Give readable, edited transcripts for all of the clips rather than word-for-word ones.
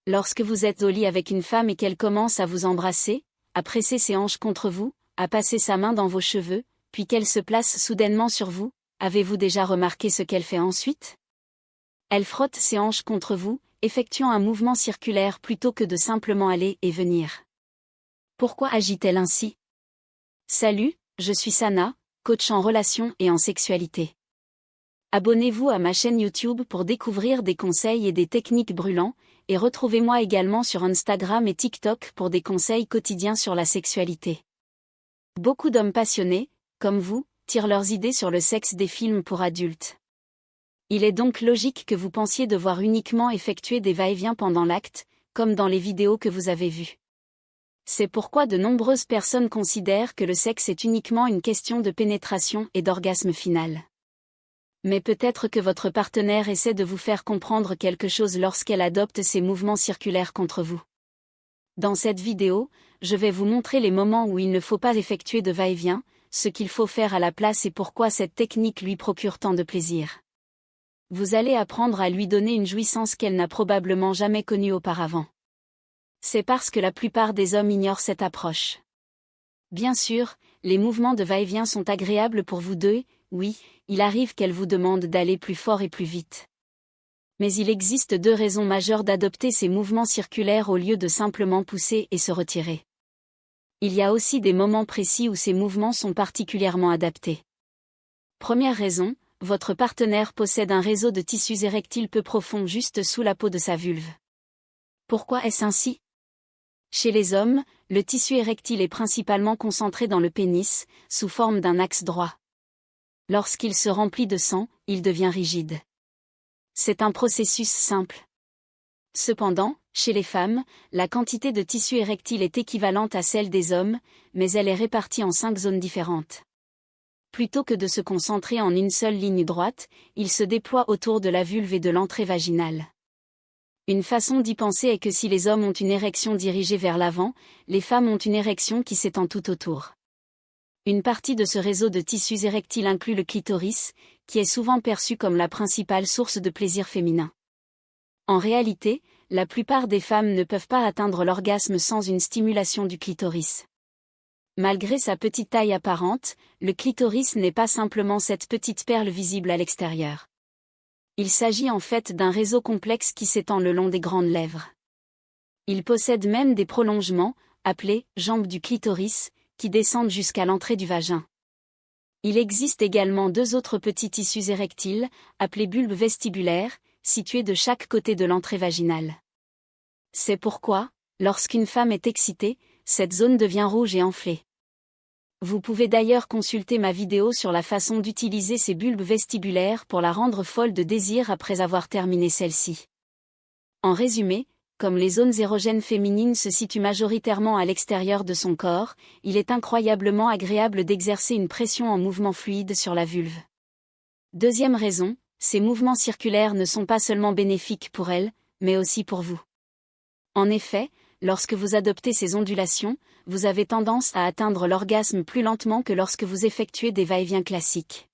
Lorsque vous êtes au lit avec une femme et qu'elle commence à vous embrasser, à presser ses hanches contre vous, à passer sa main dans vos cheveux, puis qu'elle se place soudainement sur vous, avez-vous déjà remarqué ce qu'elle fait ensuite? Elle frotte ses hanches contre vous, effectuant un mouvement circulaire plutôt que de simplement aller et venir. Pourquoi agit-elle ainsi? Salut, je suis Sana, coach en relations et en sexualité. Abonnez-vous à ma chaîne YouTube pour découvrir des conseils et des techniques brûlants, et retrouvez-moi également sur Instagram et TikTok pour des conseils quotidiens sur la sexualité. Beaucoup d'hommes passionnés, comme vous, tirent leurs idées sur le sexe des films pour adultes. Il est donc logique que vous pensiez devoir uniquement effectuer des va-et-vient pendant l'acte, comme dans les vidéos que vous avez vues. C'est pourquoi de nombreuses personnes considèrent que le sexe est uniquement une question de pénétration et d'orgasme final. Mais peut-être que votre partenaire essaie de vous faire comprendre quelque chose lorsqu'elle adopte ces mouvements circulaires contre vous. Dans cette vidéo, je vais vous montrer les moments où il ne faut pas effectuer de va-et-vient, ce qu'il faut faire à la place et pourquoi cette technique lui procure tant de plaisir. Vous allez apprendre à lui donner une jouissance qu'elle n'a probablement jamais connue auparavant. C'est parce que la plupart des hommes ignorent cette approche. Bien sûr, les mouvements de va-et-vient sont agréables pour vous deux, oui, il arrive qu'elle vous demande d'aller plus fort et plus vite. Mais il existe deux raisons majeures d'adopter ces mouvements circulaires au lieu de simplement pousser et se retirer. Il y a aussi des moments précis où ces mouvements sont particulièrement adaptés. Première raison, votre partenaire possède un réseau de tissus érectiles peu profond juste sous la peau de sa vulve. Pourquoi est-ce ainsi? Chez les hommes, le tissu érectile est principalement concentré dans le pénis, sous forme d'un axe droit. Lorsqu'il se remplit de sang, il devient rigide. C'est un processus simple. Cependant, chez les femmes, la quantité de tissu érectile est équivalente à celle des hommes, mais elle est répartie en 5 zones différentes. Plutôt que de se concentrer en une seule ligne droite, il se déploie autour de la vulve et de l'entrée vaginale. Une façon d'y penser est que si les hommes ont une érection dirigée vers l'avant, les femmes ont une érection qui s'étend tout autour. Une partie de ce réseau de tissus érectiles inclut le clitoris, qui est souvent perçu comme la principale source de plaisir féminin. En réalité, la plupart des femmes ne peuvent pas atteindre l'orgasme sans une stimulation du clitoris. Malgré sa petite taille apparente, le clitoris n'est pas simplement cette petite perle visible à l'extérieur. Il s'agit en fait d'un réseau complexe qui s'étend le long des grandes lèvres. Il possède même des prolongements, appelés jambes du clitoris, qui descendent jusqu'à l'entrée du vagin. Il existe également 2 autres petits tissus érectiles, appelés bulbes vestibulaires, situés de chaque côté de l'entrée vaginale. C'est pourquoi, lorsqu'une femme est excitée, cette zone devient rouge et enflée. Vous pouvez d'ailleurs consulter ma vidéo sur la façon d'utiliser ces bulbes vestibulaires pour la rendre folle de désir après avoir terminé celle-ci. En résumé, comme les zones érogènes féminines se situent majoritairement à l'extérieur de son corps, il est incroyablement agréable d'exercer une pression en mouvement fluide sur la vulve. Deuxième raison, ces mouvements circulaires ne sont pas seulement bénéfiques pour elle, mais aussi pour vous. En effet, lorsque vous adoptez ces ondulations, vous avez tendance à atteindre l'orgasme plus lentement que lorsque vous effectuez des va-et-vient classiques.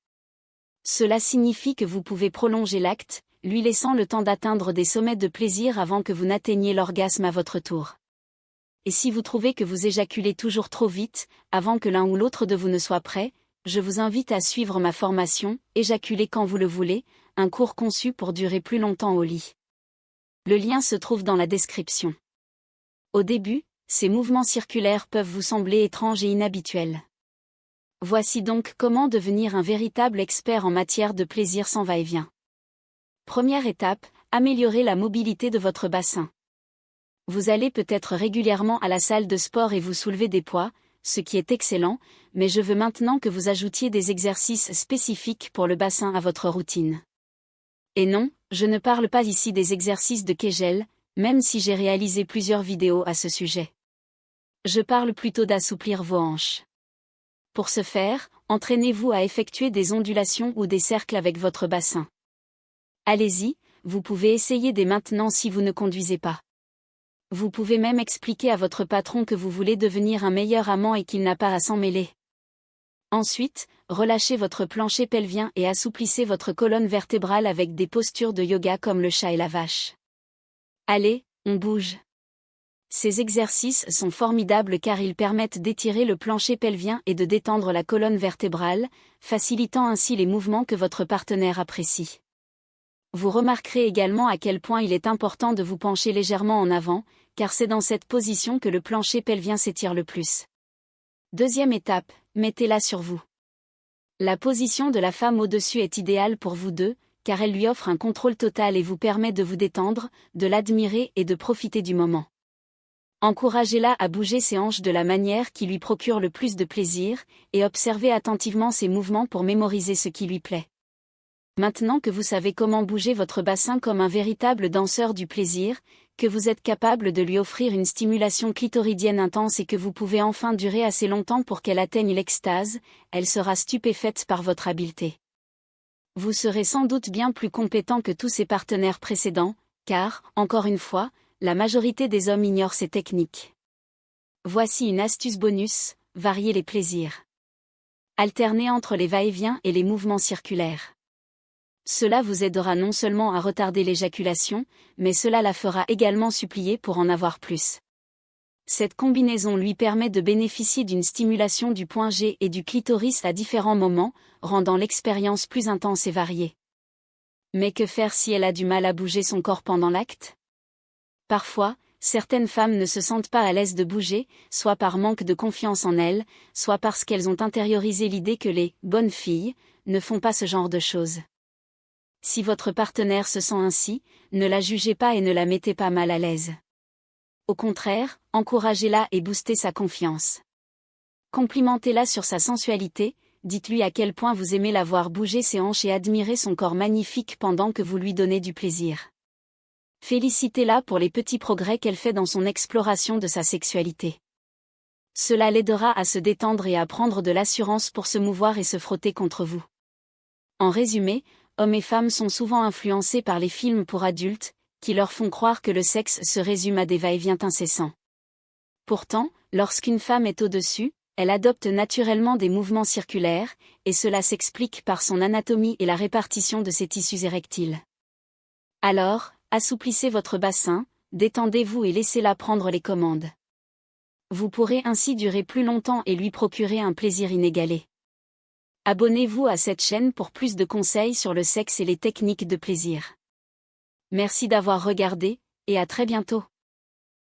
Cela signifie que vous pouvez prolonger l'acte, lui laissant le temps d'atteindre des sommets de plaisir avant que vous n'atteigniez l'orgasme à votre tour. Et si vous trouvez que vous éjaculez toujours trop vite, avant que l'un ou l'autre de vous ne soit prêt, je vous invite à suivre ma formation « Éjaculer quand vous le voulez », un cours conçu pour durer plus longtemps au lit. Le lien se trouve dans la description. Au début, ces mouvements circulaires peuvent vous sembler étranges et inhabituels. Voici donc comment devenir un véritable expert en matière de plaisir sans va-et-vient. Première étape, améliorer la mobilité de votre bassin. Vous allez peut-être régulièrement à la salle de sport et vous soulevez des poids, ce qui est excellent, mais je veux maintenant que vous ajoutiez des exercices spécifiques pour le bassin à votre routine. Et non, je ne parle pas ici des exercices de Kegel, même si j'ai réalisé plusieurs vidéos à ce sujet. Je parle plutôt d'assouplir vos hanches. Pour ce faire, entraînez-vous à effectuer des ondulations ou des cercles avec votre bassin. Allez-y, vous pouvez essayer dès maintenant si vous ne conduisez pas. Vous pouvez même expliquer à votre patron que vous voulez devenir un meilleur amant et qu'il n'a pas à s'en mêler. Ensuite, relâchez votre plancher pelvien et assouplissez votre colonne vertébrale avec des postures de yoga comme le chat et la vache. Allez, On bouge. Ces exercices sont formidables car ils permettent d'étirer le plancher pelvien et de détendre la colonne vertébrale, facilitant ainsi les mouvements que votre partenaire apprécie. Vous remarquerez également à quel point il est important de vous pencher légèrement en avant, car c'est dans cette position que le plancher pelvien s'étire le plus. Deuxième étape, mettez-la sur vous. La position de la femme au-dessus est idéale pour vous deux, car elle lui offre un contrôle total et vous permet de vous détendre, de l'admirer et de profiter du moment. Encouragez-la à bouger ses hanches de la manière qui lui procure le plus de plaisir, et observez attentivement ses mouvements pour mémoriser ce qui lui plaît. Maintenant que vous savez comment bouger votre bassin comme un véritable danseur du plaisir, que vous êtes capable de lui offrir une stimulation clitoridienne intense et que vous pouvez enfin durer assez longtemps pour qu'elle atteigne l'extase, elle sera stupéfaite par votre habileté. Vous serez sans doute bien plus compétent que tous ses partenaires précédents, car, encore une fois, la majorité des hommes ignorent ces techniques. Voici une astuce bonus, variez les plaisirs. Alternez entre les va-et-vient et les mouvements circulaires. Cela vous aidera non seulement à retarder l'éjaculation, mais cela la fera également supplier pour en avoir plus. Cette combinaison lui permet de bénéficier d'une stimulation du point G et du clitoris à différents moments, rendant l'expérience plus intense et variée. Mais que faire si elle a du mal à bouger son corps pendant l'acte ? Parfois, certaines femmes ne se sentent pas à l'aise de bouger, soit par manque de confiance en elles, soit parce qu'elles ont intériorisé l'idée que les « bonnes filles » ne font pas ce genre de choses. Si votre partenaire se sent ainsi, ne la jugez pas et ne la mettez pas mal à l'aise. Au contraire, encouragez-la et boostez sa confiance. Complimentez-la sur sa sensualité, dites-lui à quel point vous aimez la voir bouger ses hanches et admirer son corps magnifique pendant que vous lui donnez du plaisir. Félicitez-la pour les petits progrès qu'elle fait dans son exploration de sa sexualité. Cela l'aidera à se détendre et à prendre de l'assurance pour se mouvoir et se frotter contre vous. En résumé, hommes et femmes sont souvent influencés par les films pour adultes, qui leur font croire que le sexe se résume à des va-et-vient incessants. Pourtant, lorsqu'une femme est au-dessus, elle adopte naturellement des mouvements circulaires, et cela s'explique par son anatomie et la répartition de ses tissus érectiles. Alors, assouplissez votre bassin, détendez-vous et laissez-la prendre les commandes. Vous pourrez ainsi durer plus longtemps et lui procurer un plaisir inégalé. Abonnez-vous à cette chaîne pour plus de conseils sur le sexe et les techniques de plaisir. Merci d'avoir regardé, et à très bientôt.